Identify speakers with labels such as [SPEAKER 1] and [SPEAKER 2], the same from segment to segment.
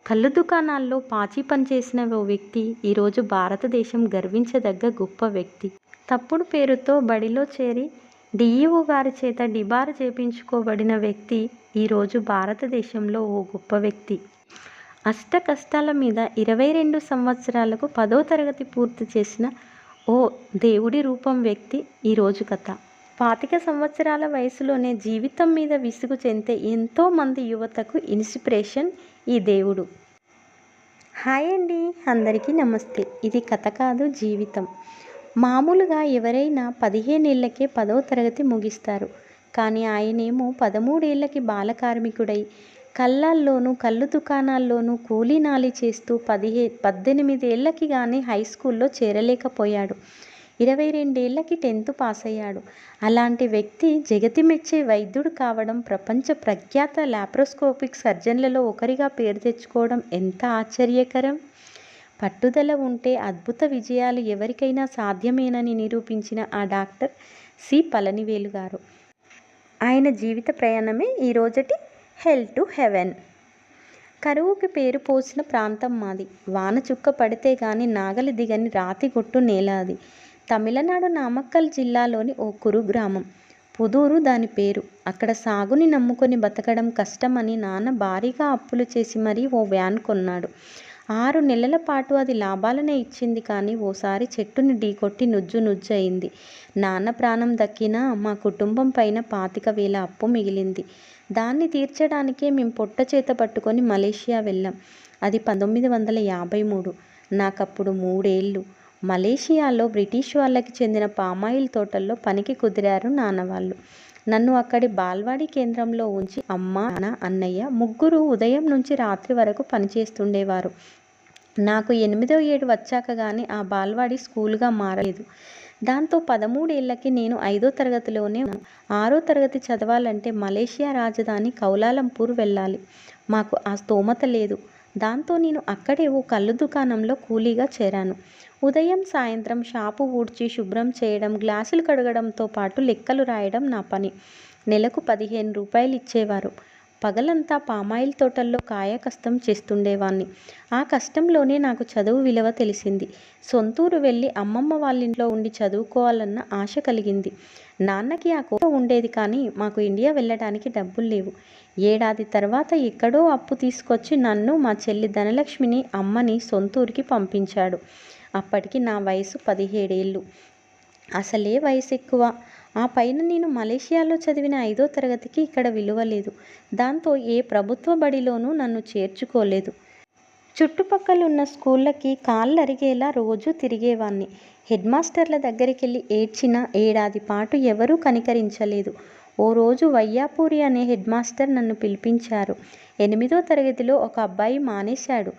[SPEAKER 1] కళ్ళు దుకాణాల్లో పాచి పనిచేసిన ఓ వ్యక్తి ఈరోజు భారతదేశం గర్వించదగ్గ గొప్ప వ్యక్తి. తప్పుడు పేరుతో బడిలో చేరి డీఈఓ గారి చేత డిబార్ చేపించుకోబడిన వ్యక్తి ఈరోజు భారతదేశంలో ఓ గొప్ప వ్యక్తి. అష్ట కష్టాల మీద 22 సంవత్సరాలకు 10వ తరగతి పూర్తి చేసిన ఓ దేవుడి రూపం వ్యక్తి ఈరోజు కథ. 25 సంవత్సరాల వయసులోనే జీవితం మీద విసుగు చెందే ఎంతోమంది యువతకు ఇన్స్పిరేషన్ ఈ దేవుడు. హాయ్ అండి, అందరికీ నమస్తే. ఇది కథ కాదు, జీవితం. మామూలుగా ఎవరైనా 15 ఏళ్లకే 10వ తరగతి ముగిస్తారు. కానీ ఆయనేమో 13 ఏళ్లకి బాల కార్మికుడై కళ్ళల్లోనూ కళ్ళు దుకాణాల్లోనూ కూలీనాలి చేస్తూ 18 ఏళ్లకి కానీ హై స్కూల్లో చేరలేకపోయాడు. 22 ఏళ్లకి 10th పాస్ అయ్యాడు. అలాంటి వ్యక్తి జగతి మెచ్చే వైద్యుడు కావడం, ప్రపంచ ప్రఖ్యాత లాప్రోస్కోపిక్ సర్జన్లలో ఒకరిగా పేరు తెచ్చుకోవడం ఎంత ఆశ్చర్యకరం. పట్టుదల ఉంటే అద్భుత విజయాలు ఎవరికైనా సాధ్యమేనని నిరూపించిన ఆ డాక్టర్ సి పళనివేలు గారు. ఆయన జీవిత ప్రయాణమే ఈరోజటి హెల్ టు హెవెన్. కరువుకి పేరు పోసిన ప్రాంతం మాది. వాన చుక్క పడితే గాని నాగలి దిగని రాతిగొట్టు నేల అది. తమిళనాడు నామక్కల్ జిల్లాలోని ఓ కురు గ్రామం. పుదూరు దాని పేరు. అక్కడ సాగుని నమ్ముకొని బతకడం కష్టమని నాన్న భారీగా అప్పులు చేసి మరీ ఓ వ్యాన్ కొన్నాడు. 6 నెలల పాటు అది లాభాలనే ఇచ్చింది. కానీ ఓసారి చెట్టుని ఢీకొట్టి నుజ్జు అయింది. నాన్న ప్రాణం దక్కినా మా కుటుంబం పైన 25,000 అప్పు మిగిలింది. దాన్ని తీర్చడానికే మేం పొట్ట చేత పట్టుకొని మలేషియా వెళ్ళాం. అది 1953. నాకప్పుడు 3 ఏళ్ళు. మలేషియాలో బ్రిటిష్ వాళ్ళకి చెందిన పామాయిల్ తోటల్లో పనికి కుదిరారు నాన్నవాళ్ళు. నన్ను అక్కడి బాల్వాడీ కేంద్రంలో ఉంచి అమ్మ, నాన్న, అన్నయ్య ముగ్గురు ఉదయం నుంచి రాత్రి వరకు పనిచేస్తుండేవారు. నాకు 8వ ఏడు వచ్చాక కానీ ఆ బాల్వాడీ స్కూల్గా మారలేదు. దాంతో 13 ఏళ్లకి నేను 5వ తరగతిలోనే ఉన్నాను. 6వ తరగతి చదవాలంటే మలేషియా రాజధాని కౌలాలంపూర్ వెళ్ళాలి. మాకు ఆ స్తోమత లేదు. దాంతో నేను అక్కడే ఓ కళ్ళు దుకాణంలో కూలీగా చేరాను. ఉదయం సాయంత్రం షాపు ఊడ్చి శుభ్రం చేయడం, గ్లాసులు కడగడంతో పాటు లెక్కలు రాయడం నా పని. నెలకు 15 రూపాయలు ఇచ్చేవారు. పగలంతా పామాయిల్ తోటల్లో కాయ కష్టం చేస్తుండేవాణ్ణి. ఆ కష్టంలోనే నాకు చదువు విలువ తెలిసింది. సొంతూరు వెళ్ళి అమ్మమ్మ వాళ్ళింట్లో ఉండి చదువుకోవాలన్న ఆశ కలిగింది. నాన్నకి ఆ కోపం ఉండేది. కానీ మాకు ఇండియా వెళ్ళడానికి డబ్బులు లేవు. ఏడాది తర్వాత ఎక్కడో అప్పు తీసుకొచ్చి నన్ను, మా చెల్లి ధనలక్ష్మిని, అమ్మని సొంతూరికి పంపించాడు. అప్పటికి నా వయసు 17 ఏళ్ళు. అసలే వయసు ఎక్కువ. ఆ పైన నేను మలేషియాలో చదివిన 5వ తరగతికి ఇక్కడ విలువ లేదు. దాంతో ఏ ప్రభుత్వ బడిలోనూ నన్ను చేర్చుకోలేదు. చుట్టుపక్కలున్న స్కూళ్ళకి కాళ్ళరిగేలా రోజూ తిరిగేవాణ్ణి. హెడ్ మాస్టర్ల దగ్గరికెళ్ళి ఏడ్చినా ఏడాది పాటు ఎవరూ కనికరించలేదు. ఓ రోజు వయ్యాపూరి అనే హెడ్ మాస్టర్ నన్ను పిలిపించారు. 8వ తరగతిలో ఒక అబ్బాయి మానేశాడు.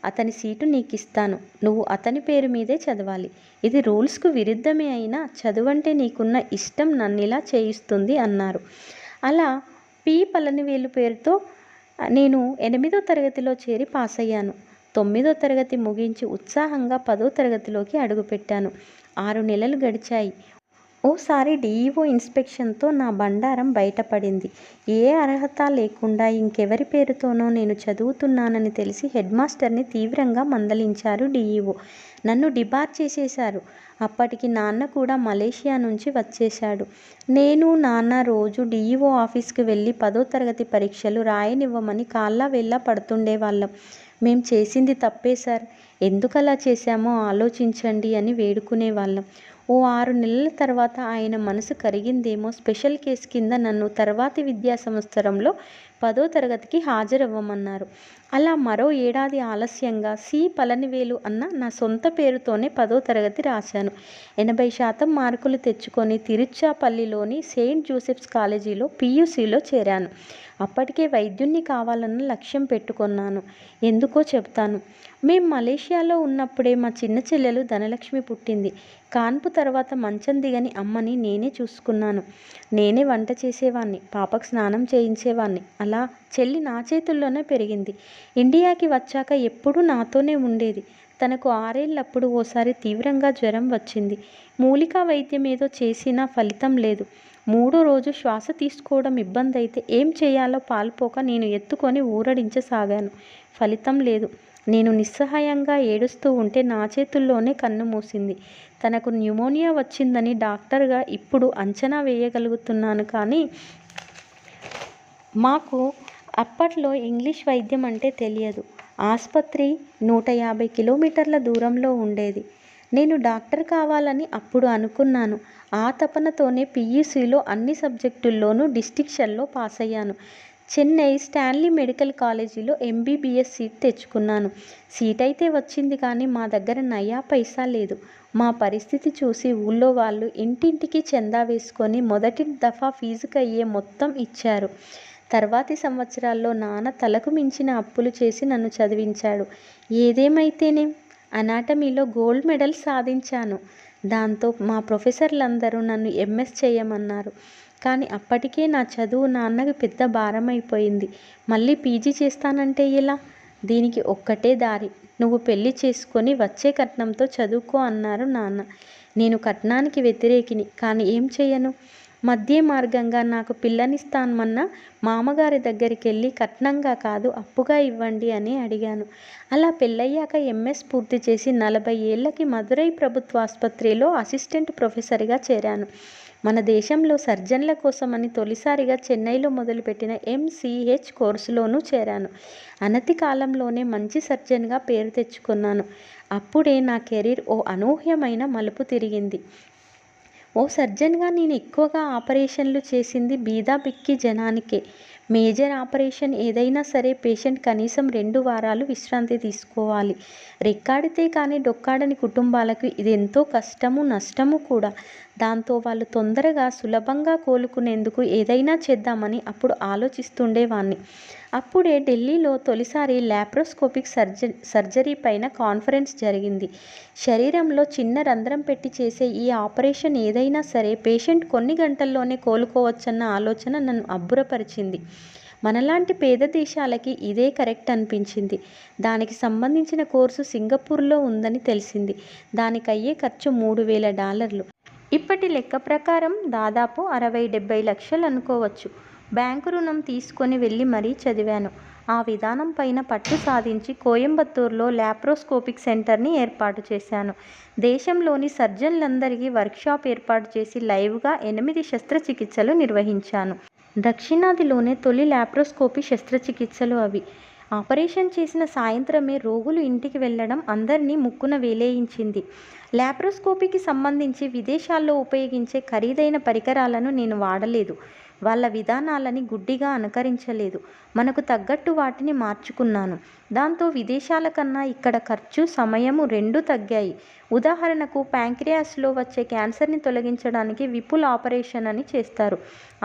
[SPEAKER 1] అతని సీటు నీకిస్తాను. నువ్వు అతని పేరు మీదే చదవాలి. ఇది రూల్స్కు విరుద్ధమే అయినా చదువంటే నీకున్న ఇష్టం నన్నిలా చేయిస్తుంది అన్నారు. అలా పి పళనివేలు పేరుతో నేను 8వ తరగతిలో చేరి పాస్ అయ్యాను. 9వ తరగతి ముగించి ఉత్సాహంగా 10వ తరగతిలోకి అడుగుపెట్టాను. 6 నెలలు గడిచాయి. ఓసారి డీఈఓ ఇన్స్పెక్షన్తో నా బండారం బయటపడింది. ఏ అర్హత లేకుండా ఇంకెవరి పేరుతోనో నేను చదువుతున్నానని తెలిసి హెడ్ మాస్టర్ని తీవ్రంగా మందలించారు డీఈఓ. నన్ను డిబార్ చేసేశారు. అప్పటికి నాన్న కూడా మలేషియా నుంచి వచ్చేశాడు. నేను, నాన్న రోజు డీఈఓ ఆఫీస్కి వెళ్ళి 10వ తరగతి పరీక్షలు రాయనివ్వమని కాళ్ళ వేళ్ళ పడుతుండేవాళ్ళం. మేం చేసింది తప్పే సార్, ఎందుకలా చేశామో ఆలోచించండి అని వేడుకునేవాళ్ళం. ఓ 6 నెలల తర్వాత ఆయన మనసు కరిగిందేమో స్పెషల్ కేసు కింద నన్ను తర్వాతి విద్యా సంవత్సరంలో 10వ తరగతికి హాజరవ్వమన్నారు. అలా మరో ఏడాది ఆలస్యంగా సి పళనివేలు అన్న నా సొంత పేరుతోనే 10వ తరగతి రాశాను. 80% మార్కులు తెచ్చుకొని తిరుచాపల్లిలోని సెయింట్ జోసెఫ్స్ కాలేజీలో పియూసీలో చేరాను. అప్పటికే వైద్యుణ్ణి కావాలన్న లక్ష్యం పెట్టుకున్నాను. ఎందుకో చెప్తాను. మేం మలేషియాలో ఉన్నప్పుడే మా చిన్న చెల్లెలు ధనలక్ష్మి పుట్టింది. కాన్పు తర్వాత మంచం దిగని అమ్మని నేనే చూసుకున్నాను. నేనే వంట చేసేవాణ్ణి, పాపకు స్నానం చేయించేవాణ్ణి. అలా చెల్లి నా చేతుల్లోనే పెరిగింది. ఇండియాకి వచ్చాక ఎప్పుడూ నాతోనే ఉండేది. తనకు 6 ఏళ్ళప్పుడు ఓసారి తీవ్రంగా జ్వరం వచ్చింది. మూలికా వైద్యం ఏదో చేసినా ఫలితం లేదు. 3వ రోజు శ్వాస తీసుకోవడం ఇబ్బంది అయితే ఏం చేయాలో పాలుపోక నేను ఎత్తుకొని ఊరడించసాగాను. ఫలితం లేదు. నేను నిస్సహాయంగా ఏడుస్తూ ఉంటే నా చేతుల్లోనే కన్ను మూసింది. తనకు న్యూమోనియా వచ్చిందని డాక్టర్గా ఇప్పుడు అంచనా వేయగలుగుతున్నాను. కానీ మాకు అప్పట్లో ఇంగ్లీష్ వైద్యం అంటే తెలియదు. ఆస్పత్రి 150 కిలోమీటర్ల దూరంలో ఉండేది. నేను డాక్టర్ కావాలని అప్పుడు అనుకున్నాను. ఆ తపనతోనే పీయూసీలో అన్ని సబ్జెక్టుల్లోనూ డిస్టింక్షన్లో పాస్ అయ్యాను. చెన్నై స్టాన్లీ మెడికల్ కాలేజీలో ఎంబీబీఎస్ సీట్ తెచ్చుకున్నాను. సీట్ అయితే వచ్చింది, కానీ మా దగ్గర నయా పైసా లేదు. మా పరిస్థితి చూసి ఊళ్ళో వాళ్ళు ఇంటింటికి చందా వేసుకొని మొదటి దఫా ఫీజుకి అయ్యే మొత్తం ఇచ్చారు. తర్వాతి సంవత్సరాల్లో నాన్న తలకు మించిన అప్పులు చేసి నన్ను చదివించాడు. ఏదేమైతేనేం అనాటమీలో గోల్డ్ మెడల్ సాధించాను. దాంతో మా ప్రొఫెసర్లందరూ నన్ను ఎంఎస్ చేయమన్నారు. కానీ అప్పటికే నా చదువు నాన్నకి పెద్ద భారమైపోయింది. మళ్ళీ పీజీ చేస్తానంటే ఎలా? దీనికి ఒక్కటే దారి, నువ్వు పెళ్లి చేసుకొని వచ్చే కట్నంతో చదువుకో అన్నారు నాన్న. నేను కట్నానికి వ్యతిరేకిని, కానీ ఏం చేయను? మధ్య మార్గంగా నాకు పిల్లనిస్తామన్న మామగారి దగ్గరికి వెళ్ళి కట్నంగా కాదు అప్పుగా ఇవ్వండి అని అడిగాను. అలా పెళ్ళయ్యాక ఎంఎస్ పూర్తి చేసి 40 ఏళ్లకి మదురై ప్రభుత్వ ఆసుపత్రిలో అసిస్టెంట్ ప్రొఫెసర్గా చేరాను. మన దేశంలో సర్జన్ల కోసమని తొలిసారిగా చెన్నైలో మొదలుపెట్టిన ఎంసీహెచ్ కోర్సులోనూ చేరాను. అనతి కాలంలోనే మంచి సర్జన్గా పేరు తెచ్చుకున్నాను. అప్పుడే నా కెరీర్ ఓ అనూహ్యమైన మలుపు తిరిగింది. ఓ సర్జన్గా నేను ఎక్కువగా ఆపరేషన్లు చేసింది బీదా బిక్కి జనానికే. మేజర్ ఆపరేషన్ ఏదైనా సరే పేషెంట్ కనీసం 2 వారాలు విశ్రాంతి తీసుకోవాలి. రెక్కాడితే కానీ డొక్కాడని కుటుంబాలకు ఇది ఎంతో కష్టము, నష్టము కూడా. దాంతో వాళ్ళు తొందరగా సులభంగా కోలుకునేందుకు ఏదైనా చేద్దామని అప్పుడు ఆలోచిస్తుండేవాణ్ణి. అప్పుడే ఢిల్లీలో తొలిసారి ల్యాప్రోస్కోపిక్ సర్జరీ పైన కాన్ఫరెన్స్ జరిగింది. శరీరంలో చిన్న రంధ్రం పెట్టి చేసే ఈ ఆపరేషన్ ఏదైనా సరే పేషెంట్ కొన్ని గంటల్లోనే కోలుకోవచ్చన్న ఆలోచన నన్ను అబ్బురపరిచింది. మనలాంటి పేద దేశాలకి ఇదే కరెక్ట్ అనిపించింది. దానికి సంబంధించిన కోర్సు సింగపూర్లో ఉందని తెలిసింది. దానికయ్యే ఖర్చు $3,000. ఇప్పటి లెక్క ప్రకారం దాదాపు 60-70 లక్షలు అనుకోవచ్చు. బ్యాంకు రుణం తీసుకొని వెళ్ళి మరీ చదివాను. ఆ విధానం పైన పట్టు సాధించి కోయంబత్తూరులో ల్యాప్రోస్కోపిక్ సెంటర్ని ఏర్పాటు చేశాను. దేశంలోని సర్జన్లందరికీ వర్క్షాప్ ఏర్పాటు చేసి లైవ్గా 8 శస్త్రచికిత్సలు నిర్వహించాను. దక్షిణాదిలోనే తొలి ల్యాప్రోస్కోపీ శస్త్రచికిత్సలు అవి. ఆపరేషన్ చేసిన సాయంత్రమే రోగులు ఇంటికి వెళ్లడం అందరినీ ముక్కున వేలేయించింది. ల్యాప్రోస్కోపీకి సంబంధించి విదేశాల్లో ఉపయోగించే ఖరీదైన పరికరాలను నేను వాడలేదు. వాళ్ళ విధానాలని గుడ్డిగా అనుకరించలేదు. మనకు తగ్గట్టు వాటిని మార్చుకున్నాను. దాంతో విదేశాల కన్నా ఇక్కడ ఖర్చు, సమయము రెండూ తగ్గాయి. ఉదాహరణకు ప్యాంక్రియాస్లో వచ్చే క్యాన్సర్ని తొలగించడానికి విపుల్ ఆపరేషన్ అని చేస్తారు.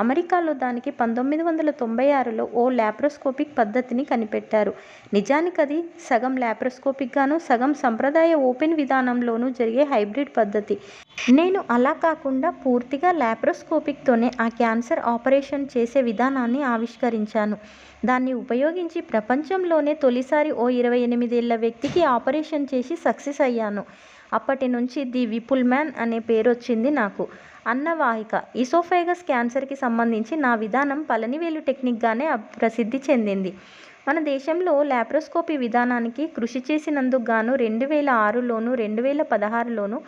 [SPEAKER 1] అమెరికాలో దానికి 1996లో ఓ ల్యాప్రోస్కోపిక్ పద్ధతిని కనిపెట్టారు. నిజానికది సగం ల్యాప్రోస్కోపిక్ గాను, సగం సంప్రదాయ ఓపెన్ విధానంలోనూ జరిగే హైబ్రిడ్ పద్ధతి. నేను అలా కాకుండా పూర్తిగా ల్యాప్రోస్కోపిక్తోనే ఆ క్యాన్సర్ ఆపరేషన్ చేసే విధానాన్ని ఆవిష్కరించాను. దాన్ని ఉపయోగించి ప్రపంచంలోనే తొలిసారి ఓ 28 ఏళ్ల వ్యక్తికి ఆపరేషన్ చేసి సక్సెస్ అయ్యాను. అప్పటి నుంచి ది విపుల్ మ్యాన్ అనే పేరొచ్చింది నాకు. అన్నవాహిక, ఈసోఫేగస్ క్యాన్సర్కి సంబంధించి నా విధానం పలనివేలు టెక్నిక్గానే ప్రసిద్ధి చెందింది. మన దేశంలో ల్యాప్రోస్కోపీ విధానానికి కృషి చేసినందుకు గాను 2006లోను 2016లోను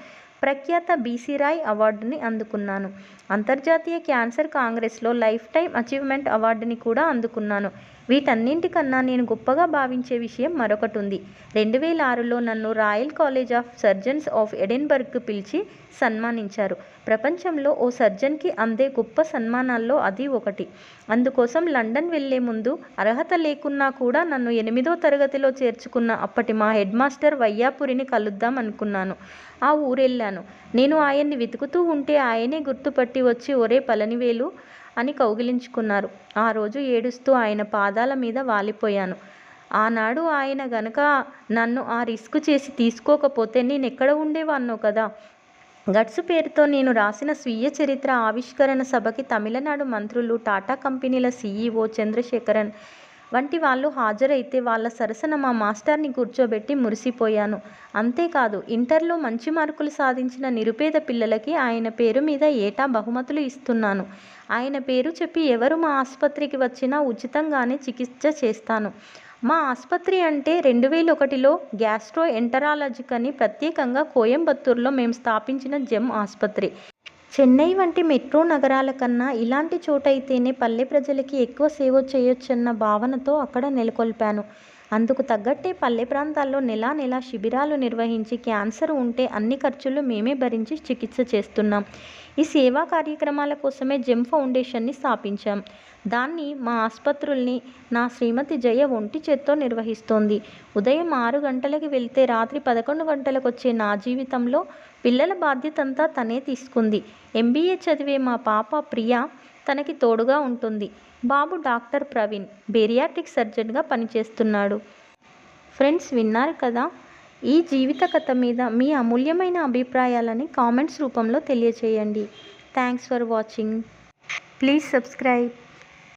[SPEAKER 1] ప్రఖ్యాత బీసీ రాయ్ అవార్డుని అందుకున్నాను. అంతర్జాతీయ క్యాన్సర్ కాంగ్రెస్లో లైఫ్ టైం అచీవ్మెంట్ అవార్డుని కూడా అందుకున్నాను. వీటన్నింటికన్నా నేను గొప్పగా భావించే విషయం మరొకటుంది. 2006లో నన్ను royal college of surgeons of ఎడిన్బర్గ్కు పిలిచి సన్మానించారు. ప్రపంచంలో ఓ సర్జన్కి అందే గొప్ప సన్మానాల్లో అది ఒకటి. అందుకోసం లండన్ వెళ్లే ముందు అర్హత లేకున్నా కూడా నన్ను 8వ తరగతిలో చేర్చుకున్న అప్పటి మా హెడ్ మాస్టర్ వయ్యాపురిని కలుద్దాం అనుకున్నాను. ఆ ఊరెళ్ళాను. నేను ఆయన్ని వెతుకుతూ ఉంటే ఆయనే గుర్తుపట్టి వచ్చి ఒరే పలనివేలు అని కౌగిలించుకున్నారు. ఆ రోజు ఏడుస్తూ ఆయన పాదాల మీద వాలిపోయాను. ఆనాడు ఆయన గనక నన్ను ఆ రిస్క్ చేసి తీసుకోకపోతే నేనెక్కడ ఉండేవాణ్ణో కదా. గట్స్ పేరుతో నేను రాసిన స్వీయ చరిత్ర ఆవిష్కరణ సభకి తమిళనాడు మంత్రులు, టాటా కంపెనీల సీఈఓ చంద్రశేఖరన్ వంటి వాళ్ళు హాజరైతే వాళ్ళ సరసన మా మాస్టర్ని కూర్చోబెట్టి మురిసిపోయాను. అంతేకాదు, ఇంటర్లో మంచి మార్కులు సాధించిన నిరుపేద పిల్లలకి ఆయన పేరు మీద ఏటా బహుమతులు ఇస్తున్నాను. ఆయన పేరు చెప్పి ఎవరు మా ఆసుపత్రికి వచ్చినా ఉచితంగానే చికిత్స చేస్తాను. మా ఆసుపత్రి అంటే 2001లో గ్యాస్ట్రో ఎంటరాలజిక్ అని ప్రత్యేకంగా కోయంబత్తూరులో మేము స్థాపించిన జెమ్ ఆసుపత్రి. చెన్నై వంటి మెట్రో నగరాల కన్నా ఇలాంటి చోటైతేనే పల్లె ప్రజలకి ఎక్కువ సేవ చేయొచ్చన్న భావనతో అక్కడ నెలకొల్పాను. అందుకు తగ్గట్టే పల్లె ప్రాంతాల్లో నెలా శిబిరాలు నిర్వహించి క్యాన్సర్ ఉంటే అన్ని ఖర్చులు మేమే భరించి చికిత్స చేస్తున్నాం. ఈ సేవా కార్యక్రమాల కోసమే జెమ్ ఫౌండేషన్ని స్థాపించాం. దాన్ని మా ఆసుపత్రుల్ని నా శ్రీమతి జయ ఒంటి చేత్తో నిర్వహిస్తోంది. ఉదయం 6 గంటలకి వెళ్తే రాత్రి 11 గంటలకొచ్చే నా జీవితంలో పిల్లల బాధ్యతంతా తనే తీసుకుంది. MBA చదివే మా పాప ప్రియా తనకి తోడుగా ఉంటుంది. బాబు డాక్టర్ ప్రవీణ్ బేరియాట్రిక్ సర్జన్గా పనిచేస్తున్నాడు. ఫ్రెండ్స్, విన్నారు కదా. ఈ జీవిత కథ మీద మీ అమూల్యమైన అభిప్రాయాలని కామెంట్స్ రూపంలో తెలియచేయండి. Thanks for watching. Please subscribe.